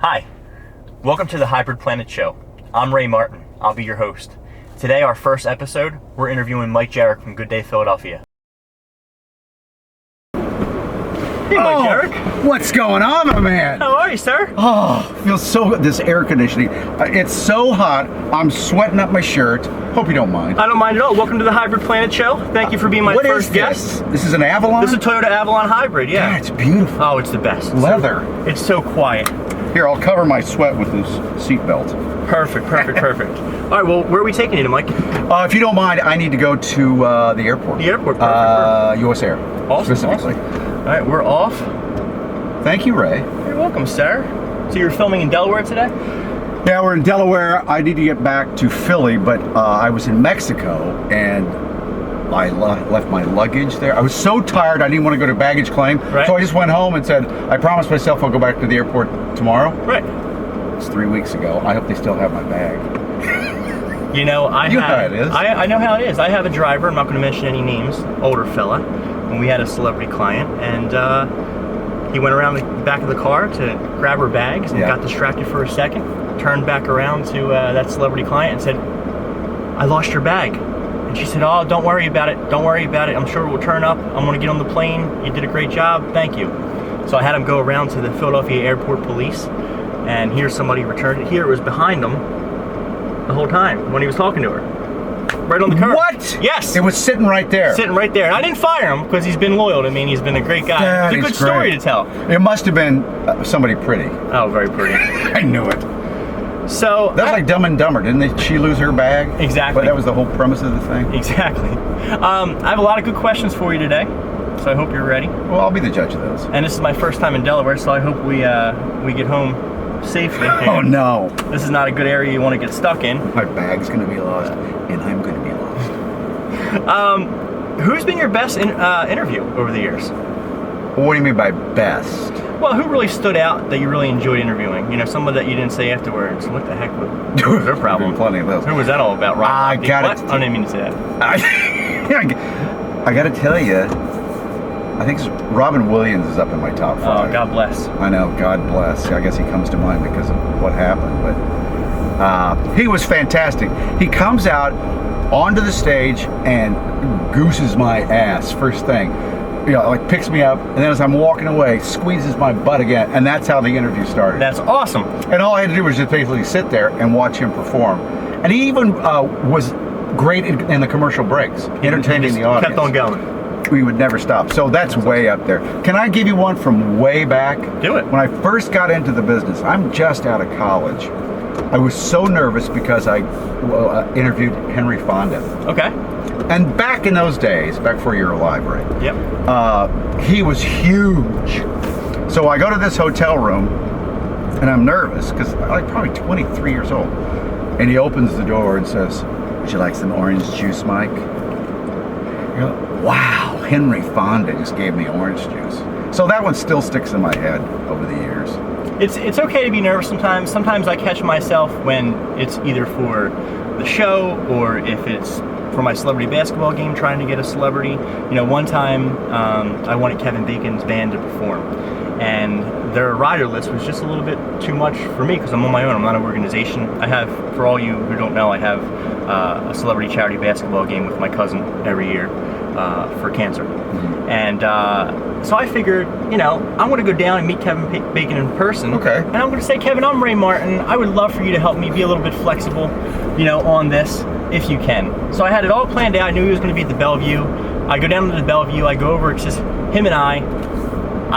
Hi, welcome to the Hybrid Planet Show. I'm Ray Martin. I'll be your host. Today, our first episode, we're interviewing Mike Jerrick from Good Day Philadelphia. Hey, Mike Jerrick. What's going on, my man? How are you, sir? Oh, feels so good. This air conditioning. It's so hot. I'm sweating up my shirt. Hope you don't mind. I don't mind at all. Welcome to the Hybrid Planet Show. Thank you for being my first guest. This is an Avalon? This is a Toyota Avalon Hybrid, yeah. Yeah, it's beautiful. Oh, it's the best. Leather. It's so quiet. Here, I'll cover my sweat with this seatbelt. Perfect. All right, well, where are we taking you to, Mike? If you don't mind, I need to go to the airport. The airport, perfect. US Air, specifically. All right, we're off. Thank you, Ray. You're welcome, sir. So you're filming in Delaware today? Yeah, we're in Delaware. I need to get back to Philly, but I was in Mexico and I left my luggage there. I was so tired, I didn't want to go to baggage claim. Right. So I just went home and said, I promised myself I'll go back to the airport tomorrow. Right. It's 3 weeks ago. I hope they still have my bag. You know, how it is. I know how it is. I have a driver, I'm not going to mention any names, older fella, and we had a celebrity client, and he went around the back of the car to grab her bags and got distracted for a second, turned back around to that celebrity client and said, I lost your bag. And she said, oh, don't worry about it. Don't worry about it. I'm sure it will turn up. I'm going to get on the plane. You did a great job. Thank you. So I had him go around to the Philadelphia Airport Police, and here somebody returned it. Here it was behind him the whole time when he was talking to her. Right on the curb. What? Yes. It was sitting right there. Sitting right there. And I didn't fire him because he's been loyal to me and he's been a great guy. That it's a good is story great. to tell. It must have been somebody pretty. Oh, very pretty. I knew it. So that's like Dumb and Dumber. Didn't she lose her bag? Exactly. But that was the whole premise of the thing. Exactly. I have a lot of good questions for you today, so I hope you're ready. Well, I'll be the judge of those. And this is my first time in Delaware, so I hope we get home safely. Oh no! This is not a good area you want to get stuck in. My bag's gonna be lost, and I'm gonna be lost. Who's been your best interview over the years? What do you mean by best? Well, who really stood out that you really enjoyed interviewing? You know, someone that you didn't say afterwards. What the heck was their problem? Plenty of those. Who was that all about? I got it. I didn't mean to say that. I got to tell you, I think Robin Williams is up in my top 5. Oh, God bless. I know, God bless. I guess he comes to mind because of what happened, but he was fantastic. He comes out onto the stage and gooses my ass first thing. You know, like picks me up, and then as I'm walking away, squeezes my butt again, and that's how the interview started. That's awesome. And all I had to do was just basically sit there and watch him perform. And he even was great in the commercial breaks, entertaining the audience. Kept on going. We would never stop. So that's way up there. Can I give you one from way back? Do it. When I first got into the business, I'm just out of college. I was so nervous because I interviewed Henry Fonda. Okay. And back in those days, back before you were alive, right? Yep. He was huge. So I go to this hotel room, and I'm nervous because I'm like probably 23 years old. And he opens the door and says, would you like some orange juice, Mike? You're like, wow, Henry Fonda just gave me orange juice. So that one still sticks in my head over the years. It's okay to be nervous sometimes. Sometimes I catch myself when it's either for the show or if it's for my celebrity basketball game, trying to get a celebrity. You know, one time I wanted Kevin Bacon's band to perform, and their rider list was just a little bit too much for me because I'm on my own. I'm not an organization. I have, for all you who don't know, I have a celebrity charity basketball game with my cousin every year for cancer. Mm-hmm. And so I figured, you know, I'm going to go down and meet Kevin Bacon in person. Okay. And I'm going to say, Kevin, I'm Ray Martin. I would love for you to help me be a little bit flexible, you know, on this, if you can. So I had it all planned out. I knew he was going to be at the Bellevue. I go down to the Bellevue. I go over. It's just him and I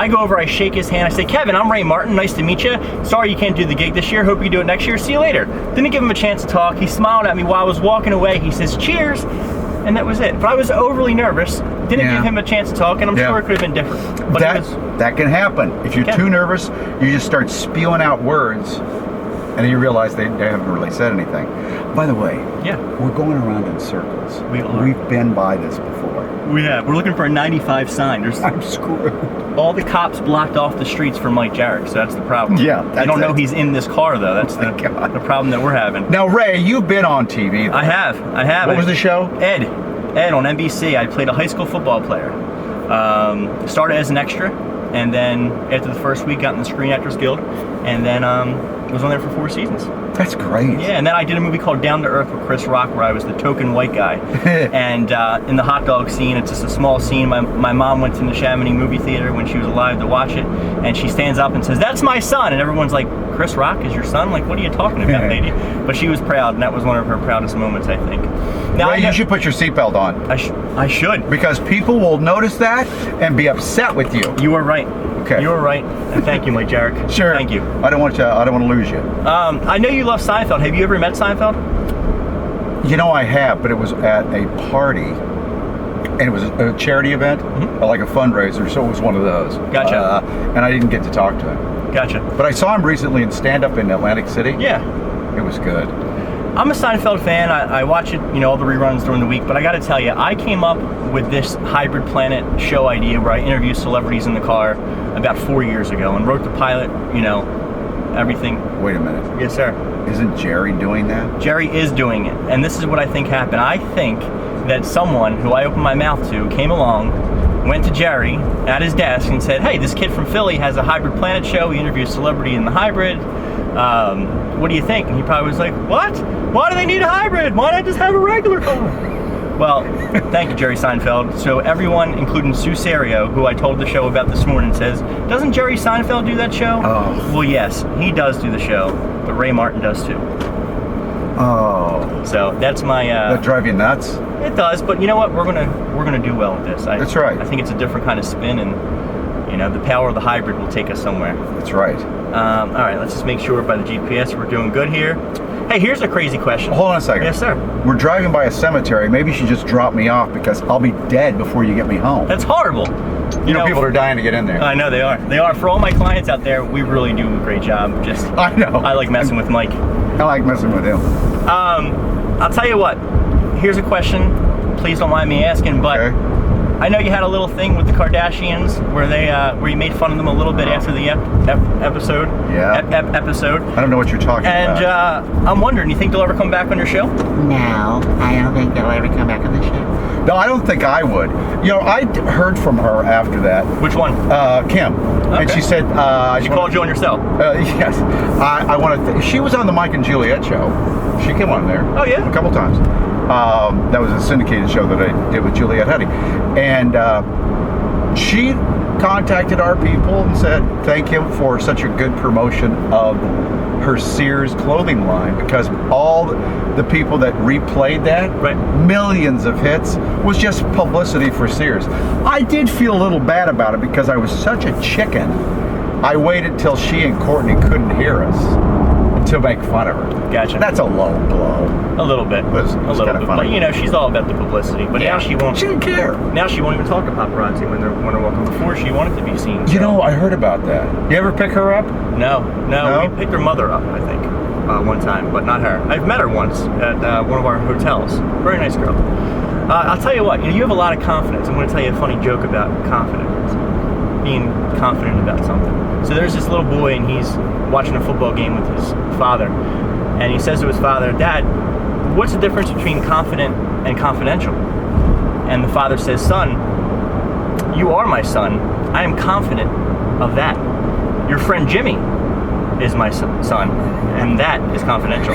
go over. I shake his hand. I say, Kevin, I'm Ray Martin. Nice to meet you. Sorry you can't do the gig this year. Hope you do it next year. See you later. Didn't give him a chance to talk. He smiled at me while I was walking away. He says, cheers. And that was it. But I was overly nervous. Didn't give him a chance to talk, and I'm sure it could have been different. But that can happen. If you're too nervous, you just start spewing out words, and then you realize they haven't really said anything. By the way, we're going around in circles. We've been by this before. We have. We're looking for a 95 sign. I'm screwed. All the cops blocked off the streets for Mike Jerrick, so that's the problem. Yeah. I don't know he's in this car, though. That's the problem that we're having. Now, Ray, you've been on TV. I have. What was the show? Ed on NBC. I played a high school football player. Started as an extra, and then after the first week, got in the Screen Actors Guild, and then was on there for 4 seasons. That's great. Yeah, and then I did a movie called Down to Earth with Chris Rock, where I was the token white guy. And in the hot dog scene, it's just a small scene. My mom went to the Chamonix movie theater when she was alive to watch it, and she stands up and says, "That's my son," and everyone's like, "Chris Rock is your son? Like, what are you talking about, lady?" But she was proud, and that was one of her proudest moments, I think. Now, Well, you should put your seatbelt on. I should. Because people will notice that and be upset with you. You are right. Okay. You are right, and thank you, Mike Jerrick. Sure. Thank you. I don't want to lose you. I know you love Seinfeld. Have you ever met Seinfeld? You know, I have, but it was at a party, and it was a charity event, like a fundraiser, so it was one of those. Gotcha. And I didn't get to talk to him. Gotcha. But I saw him recently in stand-up in Atlantic City. Yeah. It was good. I'm a Seinfeld fan. I watch it, all the reruns during the week, but I got to tell you, I came up with this Hybrid Planet show idea where I interview celebrities in the car about 4 years ago and wrote the pilot, everything. Wait a minute. Yes, sir. Isn't Jerry doing that? Jerry is doing it, and this is what I think happened. I think that someone who I opened my mouth to came along, went to Jerry at his desk and said, "Hey, this kid from Philly has a Hybrid Planet show. He interviews a celebrity in the hybrid. What do you think?" And he probably was like, "What? Why do they need a hybrid? Why not just have a regular car?" Well, thank you, Jerry Seinfeld. So everyone, including Sue Serio, who I told the show about this morning, says, "Doesn't Jerry Seinfeld do that show?" Oh. Well, yes, he does do the show, but Ray Martin does too. Oh. So that's my. That drive you nuts? It does, but you know what? We're gonna do well with this. That's right. I think it's a different kind of spin, and the power of the hybrid will take us somewhere. That's right. All right, let's just make sure by the GPS we're doing good here. Hey, here's a crazy question. Hold on a second. Yes, sir. We're driving by a cemetery. Maybe you should just drop me off because I'll be dead before you get me home. That's horrible. You know, people are dying to get in there. I know they are. They are. For all my clients out there, we really do a great job. I know. I like messing with Mike. I like messing with him. I'll tell you what. Here's a question. Please don't mind me asking, but Okay. I know you had a little thing with the Kardashians where where you made fun of them a little bit after the episode. Yeah. Episode. I don't know what you're talking And about. I'm wondering, you think they'll ever come back on your show? No, I don't think they'll ever come back on the show. No, I don't think I would. I heard from her after that. Which one? Kim. And Okay. she said... She called you on your cell. Yes. I want to... She was on the Mike and Juliet show. She came on there. Oh, yeah? A couple times. That was a syndicated show that I did with Juliet Huddy. And she contacted our people and said thank you for such a good promotion of her Sears clothing line, because all the people that replayed that, Right. millions of hits, was just publicity for Sears. I did feel a little bad about it because I was such a chicken. I waited till she and Courtney couldn't hear us to make fun of her. Gotcha. That's a low blow. A little bit. It was a little kinda bit. funny. But she's all about the publicity. But now she won't. She didn't care. Now she won't even talk to paparazzi when they're walking. Before she wanted to be seen. You so- know, I heard about that. You ever pick her up? No. No? We picked her mother up, I think, one time, but not her. I've met her once at one of our hotels. Very nice girl. I'll tell you what. You have a lot of confidence. I'm going to tell you a funny joke about confidence. Being confident about something. So there's this little boy, and he's watching a football game with his father, and he says to his father, "Dad, what's the difference between confident and confidential?" And the father says, "Son, you are my son. I am confident of that. Your friend Jimmy is my son, and that is confidential."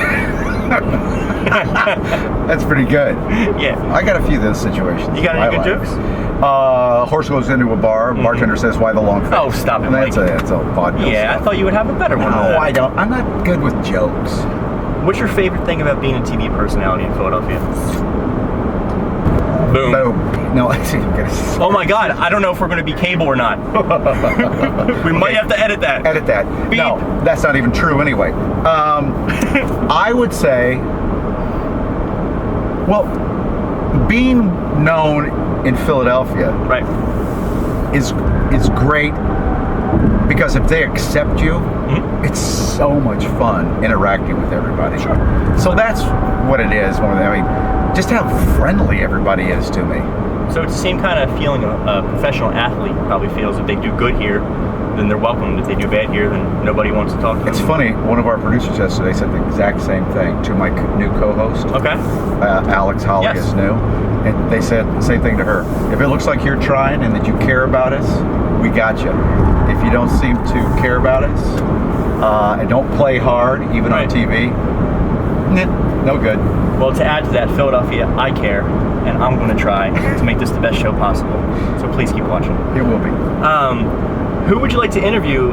That's pretty good. Yeah. I got a few of those situations. You got any good jokes? Horse goes into a bar. Bartender says, "Why the long face?" Oh, stop it, And that's Mike. a vaudeville Yeah, I stuff. thought you would have a better one. than No, that. I don't. I'm not good with jokes. What's your favorite thing about being a TV personality in Philadelphia? Boom. No, no. I'm gonna Oh my God, I don't know if we're going to be cable or not. We might have to edit that. edit that. Beep. No, that's not even true anyway. I would say, well, being known in Philadelphia Right. is great, because if they accept you, it's so much fun interacting with everybody. Sure. So that's what it is more than, I mean, just how friendly everybody is to me. So it's the same kind of feeling a professional athlete probably feels if they do good here. then they're welcome. If they do bad here, then nobody wants to talk to them. It's funny. One of our producers yesterday said the exact same thing to my new co-host. Okay. Alex Holly Yes. is new, and they said the same thing to her. If it looks like you're trying and that you care about us, we got you. If you don't seem to care about us and don't play hard, even on Right. TV, no good. Well, to add to that, Philadelphia, I care, and I'm going to try to make this the best show possible. So please keep watching. It will be. Who would you like to interview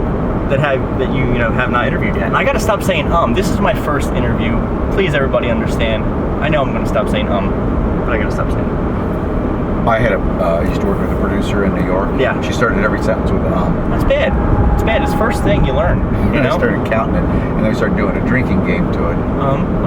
that you have not interviewed yet? And I got to stop saying This is my first interview. Please, everybody, understand. I know I'm going to stop saying but I got to stop saying it. I used to work with a producer in New York. Yeah. She started every sentence with That's bad. It's bad. It's the first thing you learn. You And know. I started counting it, and then we started doing a drinking game to it.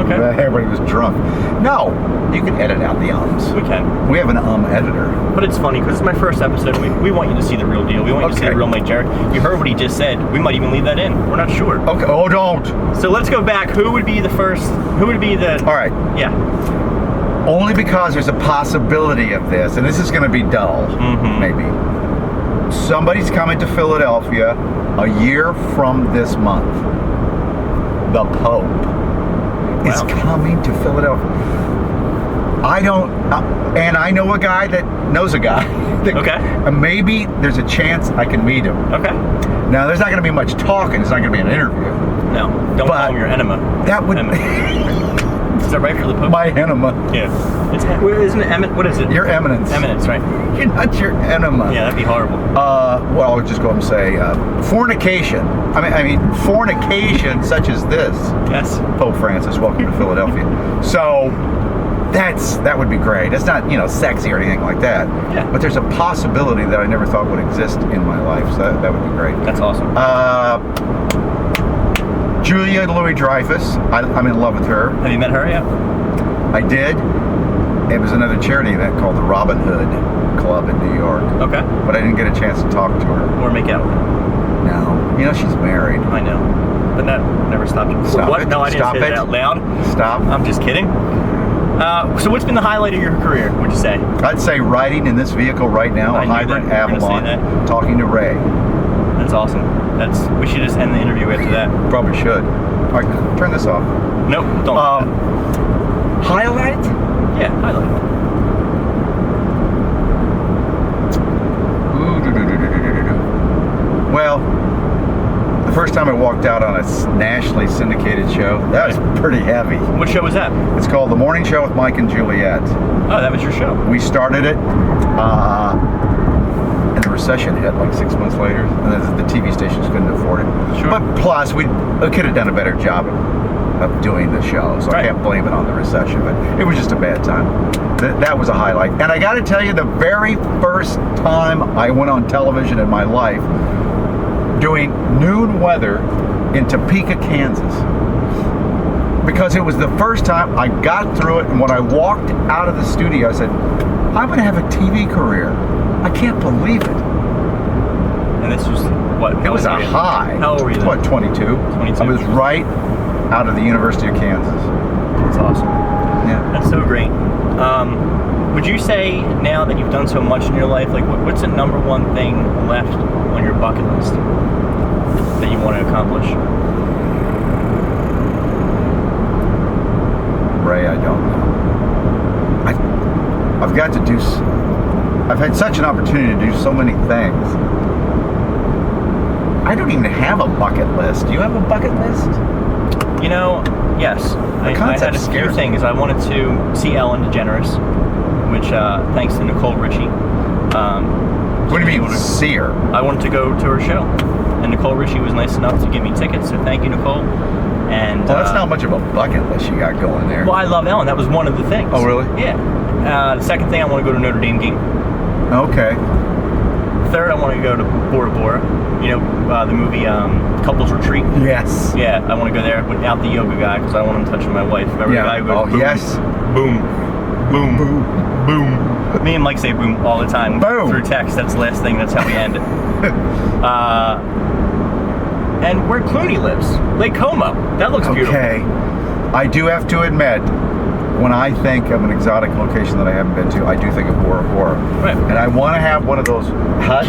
Okay. Everybody was drunk. No, you can edit out the ums. We can. We have an editor. But it's funny because it's my first episode. We want you to see the real deal. We want you to see the real Mike Jerrick. You heard what he just said. We might even leave that in. We're not sure. Okay. Oh, don't. So let's go back. Who would be the first? Who would be the? All right. Yeah. Only because there's a possibility of this, and this is going to be dull, maybe. Somebody's coming to Philadelphia a year from this month. The Pope is coming to Philadelphia. I don't, and I know a guy that knows a guy. Okay. And maybe there's a chance I can meet him. Okay. Now, there's not going to be much talking. It's not going to be an interview. No. Don't call him your enema. That would Is that right for the Pope? my enema. Yeah. Isn't it eminent? What is it? Your eminence. Eminence, right? You're not your enema. Yeah, that'd be horrible. Well, I'll just go and say fornication. I mean, fornication such as this. Yes. Pope Francis, welcome to Philadelphia. So that would be great. It's not sexy or anything like that. Yeah. But there's a possibility that I never thought would exist in my life. So that would be great. That's awesome. Julia Louis-Dreyfus. I'm in love with her. Have you met her yet? I did. It was another charity event called the Robin Hood Club in New York. Okay. But I didn't get a chance to talk to her. Or make out with her? No. She's married. I know. But that never stopped you. Stop What? it. No, I didn't Stop say it. that out loud. Stop. I'm just kidding. So what's been the highlight of your career, would you say? I'd say riding in this vehicle right now, I a knew hybrid that. You were gonna say Avalon, talking to Ray. That's awesome. We should just end the interview after that. Probably should. All right, turn this off. Nope, don't. Highlight? Yeah, highlight. Well, the first time I walked out on a nationally syndicated show, that was pretty heavy. What show was that? It's called The Morning Show with Mike and Juliet. Oh, that was your show. We started it, and the recession hit like 6 months later, and the TV stations couldn't afford it. Sure. But plus, we could have done a better job of doing the show, so I can't blame it on the recession, but it was just a bad time. That was a highlight. And I got to tell you, the very first time I went on television in my life, doing noon weather in Topeka, Kansas, because it was the first time I got through it, and when I walked out of the studio, I said, I'm going to have a TV career. I can't believe it. And this was what? It was a high. How old were you then? What, 22? 22. I was right out of the University of Kansas. That's awesome. Yeah. That's so great. Would you say now that you've done so much in your life, like what's the number one thing left on your bucket list that you want to accomplish? Ray, I don't know. I've got to do. I've had such an opportunity to do so many things. I don't even have a bucket list. Do you have a bucket list? Yes. I had a few things. I wanted to see Ellen DeGeneres, which thanks to Nicole Richie. What do you mean, see her? I wanted to go to her show, and Nicole Richie was nice enough to give me tickets. So thank you, Nicole. And well, that's not much of a bucket list you got going there. Well, I love Ellen. That was one of the things. Oh, really? Yeah. The second thing, I want to go to a Notre Dame game. Okay. Third, I want to go to Bora Bora. The movie Couples Retreat. Yes. Yeah, I want to go there without the yoga guy because I don't want him touching my wife. Remember the guy who goes boom, yes. Boom, boom, boom, boom. Me and Mike say boom all the time. Boom. Through text, that's the last thing. That's how we end it. And where Clooney lives, Lake Como. That looks beautiful. Okay. I do have to admit, when I think of an exotic location that I haven't been to, I do think of Bora Bora. Right. And I want to have one of those huts.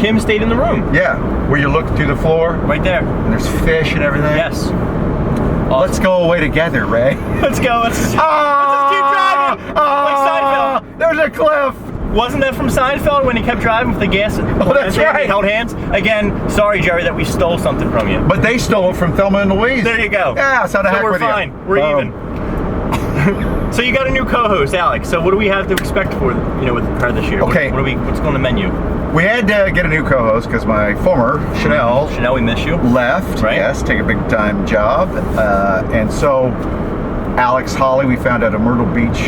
Kim stayed in the room. Yeah, where you look through the floor. Right there. And there's fish and everything. Yes. Let's go away together, Ray. Let's go. Let's just keep driving. Like Seinfeld. There's a cliff. Wasn't that from Seinfeld when he kept driving with the gas? That's right. They held hands. Again, sorry, Jerry, that we stole something from you. But they stole it from Thelma and Louise. There you go. Yeah, so the heck we're with fine. you. We're even. So you got a new co-host, Alex. So what do we have to expect for with her this year? Okay. What's on the menu? We had to get a new co-host because my former Chanel Chanel, we miss you. left. Right. Yes, take a big time job, and so Alex Holly, we found out at Myrtle Beach,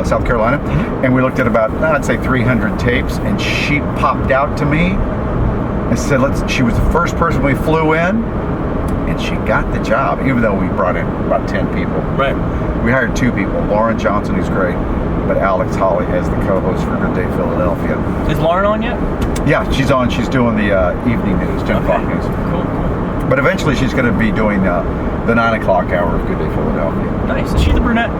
South Carolina, and we looked at about I'd say 300 tapes, and she popped out to me and said, she was the first person we flew in, and she got the job, even though we brought in about 10 people. Right. We hired 2 people, Lauren Johnson, who's great, but Alex Holly as the co-host for Good Day Philadelphia. Is Lauren on yet? Yeah, she's on. She's doing the evening news, 10 o'clock news. Cool. But eventually she's going to be doing the 9 o'clock hour of Good Day Philadelphia. Nice. Is she the brunette?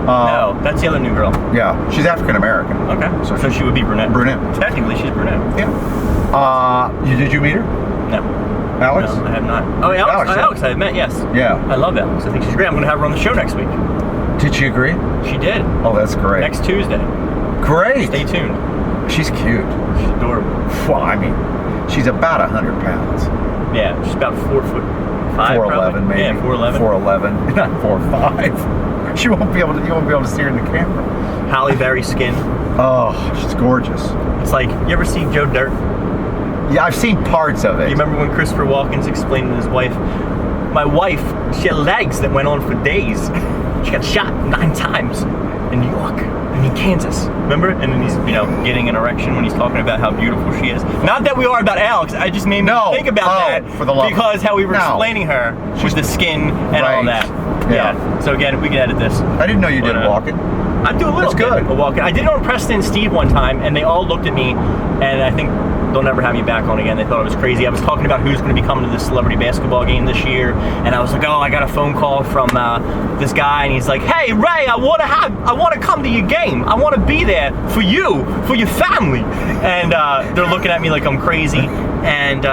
No, that's the other new girl. Yeah, she's African American. Okay. So she would be brunette. Brunette. Technically, she's brunette. Yeah. Did you meet her? No. Alex? No, I have not. Oh, Alex. Alex, I have met. Yes. Yeah. I love Alex. I think she's great. I'm going to have her on the show next week. Did she agree? She did. Oh, that's great. Next Tuesday. Great. Stay tuned. She's cute. She's adorable. Well, I mean, she's about 100 pounds. Yeah, she's about 4'5". 4'11", maybe. Yeah, 4'11". 4'11", not 4'5". She won't be able to. You won't be able to see her in the camera. Halle Berry skin. Oh, she's gorgeous. It's like, you ever see Joe Dirt? Yeah, I've seen parts of it. You remember when Christopher Walken's explaining to his wife, my wife, she had legs that went on for days. She got shot 9 times in New York and in Kansas. Remember? And then he's, getting an erection when he's talking about how beautiful she is. Not that we are about Alex. I just made me think about that for the love because how we were explaining her with the skin and all that. Yeah. So again, we can edit this. I didn't know you did walking. I do a little bit of walking. I did it on Preston and Steve one time, and they all looked at me, and I think they'll never have me back on again. They thought I was crazy. I was talking about who's going to be coming to this celebrity basketball game this year, and I was like, oh, I got a phone call from this guy, and he's like, hey, Ray, I want to come to your game. I want to be there for you, for your family. And they're looking at me like I'm crazy, and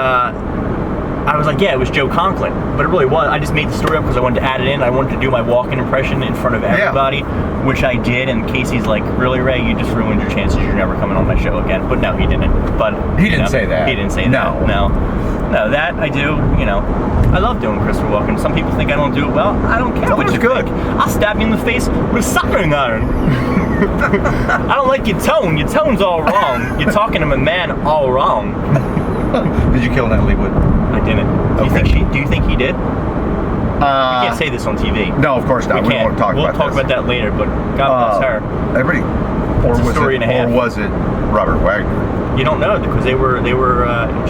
I was like, yeah, it was Joe Conklin, but it really was. I just made the story up because I wanted to add it in. I wanted to do my walking impression in front of everybody, which I did. And Casey's like, really, Ray, you just ruined your chances. You're never coming on my show again. But no, he didn't. But he didn't say that. He didn't say that. No, that I do. I love doing Christopher Walken. Some people think I don't do it well. I don't care what you good. think. I'll stab you in the face with a soldering iron. I don't like your tone. Your tone's all wrong. You're talking to a man all wrong. Did you kill Natalie Wood? I didn't. Do you think he did? We can't say this on TV. No, of course not. We won't talk about this. We'll talk about that later, but God bless her. Everybody, or was it Robert Wagner? You don't know because they were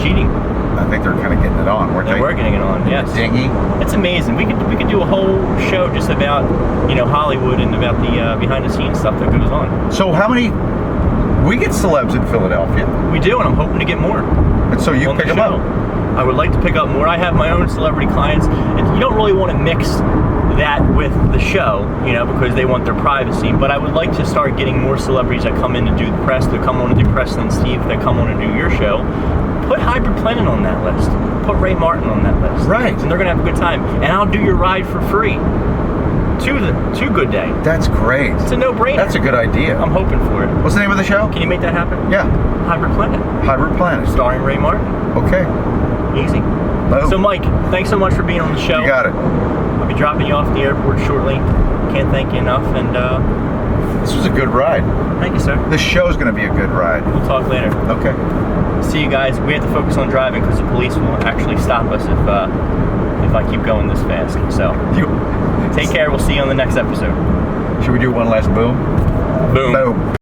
cheating. I think they're kind of getting it on, weren't they? They were getting it on, yes. Dingy. It's amazing. We could do a whole show just about Hollywood and about the behind the scenes stuff that goes on. So how many? We get celebs in Philadelphia. We do, and I'm hoping to get more. And so you pick them up. I would like to pick up more. I have my own celebrity clients, and you don't really want to mix that with the show, because they want their privacy. But I would like to start getting more celebrities that come in to do the press, that come on to do Preston and Steve, that come on to do your show. Put Hybrid Planet on that list. Put Ray Martin on that list. Right. And they're going to have a good time. And I'll do your ride for free to Good Day. That's great. It's a no-brainer. That's a good idea. I'm hoping for it. What's the name of the show? Can you make that happen? Yeah. Hybrid Planet. Hybrid Planet. Starring Ray Martin. Okay. Easy. Boom. So, Mike, thanks so much for being on the show. You got it. I'll be dropping you off the airport shortly. Can't thank you enough. And this was a good ride. Thank you, sir. This show's going to be a good ride. We'll talk later. Okay. See you guys. We have to focus on driving because the police will actually stop us if I keep going this fast. So, take care. We'll see you on the next episode. Should we do one last boom? Boom. Boom.